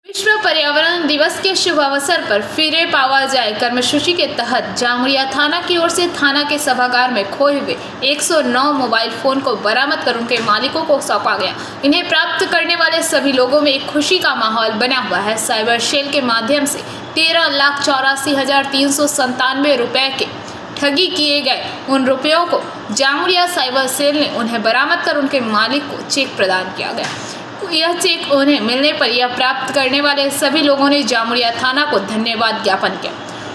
विश्व पर्यावरण दिवस के शुभ अवसर पर फिरे पावा जाए कर्मसूची के तहत जामुरिया थाना की ओर से थाना के सभागार में खोए हुए 109 मोबाइल फोन को बरामद कर उनके मालिकों को सौंपा गया। इन्हें प्राप्त करने वाले सभी लोगों में एक खुशी का माहौल बना हुआ है। साइबर सेल के माध्यम से 13,84,397 रुपए के ठगी किए गए उन रुपयों को जामुरिया साइबर सेल ने उन्हें बरामद कर उनके मालिक को चेक प्रदान किया गया। यह चेक उन्हें मिलने पर यह प्राप्त करने वाले सभी लोगों ने जामुरिया थाना को धन्यवाद ज्ञापन किया।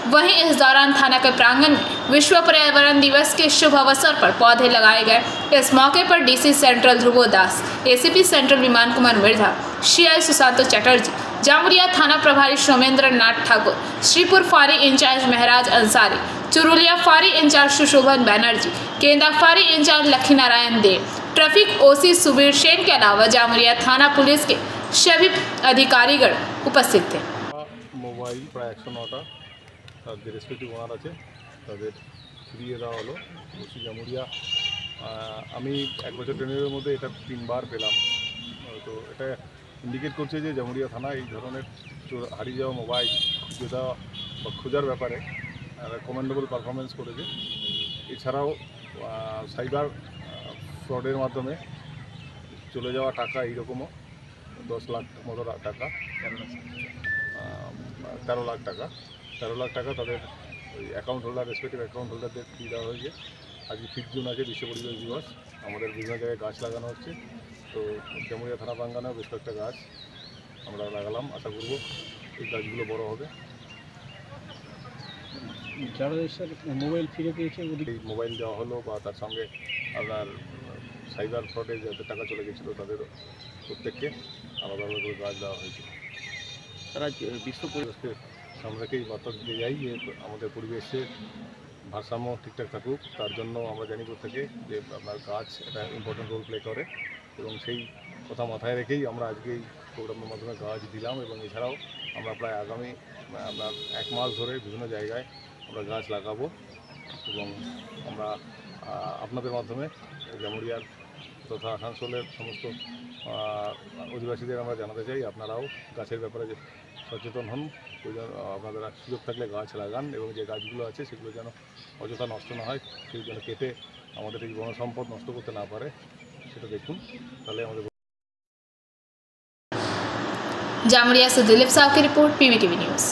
वहीं इस दौरान थाना के प्रांगण में विश्व पर्यावरण दिवस के शुभ अवसर पर पौधे लगाए गए। इस मौके पर डीसी सेंट्रल ध्रुवो दास, एसीपी सेंट्रल विमान कुमार मिर्धा, सीआई सुशांत चटर्जी, जामुरिया थाना प्रभारी सोमेंद्र नाथ ठाकुर, श्रीपुर फारी इंचार्ज महराज अंसारी, चुरुलिया फारी इंचार्ज सुशोभन बैनर्जी, केंदा फारी इंचार्ज लक्ष्मी नारायण देव, ट्रैफिक ओसी सुबीर सेन के अलावा जामुरिया थाना पुलिस के सभी अधिकारीगण उपस्थित थे। मोबाइल प्राय 109টা তাদের রেসপেক্টিভ ওনার আছে, তাদের ফিরিয়ে দেওয়া হলো। ওসি জামুরিয়া আমি এক বছর ট্রেনিংয়ের মধ্যে এটা 3বার পেলাম। তো এটা ইন্ডিকেট করছে যে জামুরিয়া থানা এই ধরনের হারিয়ে যাওয়া মোবাইল খুঁজে দেওয়া বা খোঁজার ব্যাপারে কমেন্ডেবল পারফরমেন্স করেছে। এছাড়াও সাইবার ফ্রডের মাধ্যমে চলে যাওয়া টাকা এইরকমও 10 লাখ মতো টাকা, 13 লাখ টাকা তাদের ওই অ্যাকাউন্ট হোল্ডার, রেসপেক্টিভ অ্যাকাউন্ট হোল্ডারদের দিয়ে দেওয়া হয়েছে। আজকে 5 জুন আছে, বিশ্ব পরিবেশ দিবস। আমাদের বিভিন্ন জায়গায় গাছ লাগানো হচ্ছে। তো জামুরিয়া থানা প্রাঙ্গণেও বেশ কয়েকটা গাছ আমরা লাগালাম। আশা করব এই গাছগুলো বড় হবে। যারা মোবাইল ফিরে পেয়েছে এই মোবাইল দেওয়া হলো বা তার সঙ্গে আপনার সাইবার ফ্রডে যাদের টাকা চলে গেছিলো তাদের প্রত্যেককে আলাদা আলাদা করে গাছ দেওয়া হয়েছে। তারা বিশ্ব পরিবেশকে সামনে রেখেই বার্তা দিতে যাই যে আমাদের পরিবেশের ভারসাম্য ঠিকঠাক থাকুক। তার জন্য আমরা জানি প্রত্যেকে যে আপনার গাছ একটা ইম্পর্টেন্ট রোল প্লে করে, এবং সেই কথা মাথায় রেখেই আমরা আজকে এই প্রোগ্রামের মাধ্যমে গাছ দিলাম। এবং এছাড়াও আমরা প্রায় আগামী আপনার 1 মাস ধরে বিভিন্ন জায়গায় আমরা গাছ লাগাবো, এবং আমরা আপনাদের মাধ্যমে জামুরিয়ার তথা আসানসোলের সমস্ত অধিবাসীদের আমরা জানাতে চাই আপনারাও গাছের ব্যাপারে সচেতন হন। আপনাদের সুযোগ থাকলে গাছ লাগান, এবং যে গাছগুলো আছে সেগুলো যেন অযথা নষ্ট না হয়, কেউ যেন কেটে আমাদের এই বনসম্পদ নষ্ট করতে না পারে, সেটা দেখুন। তাহলে আমাদের जामुरिया से दिलीप साहब की रिपोर्ट, पीवीटीवी न्यूज़।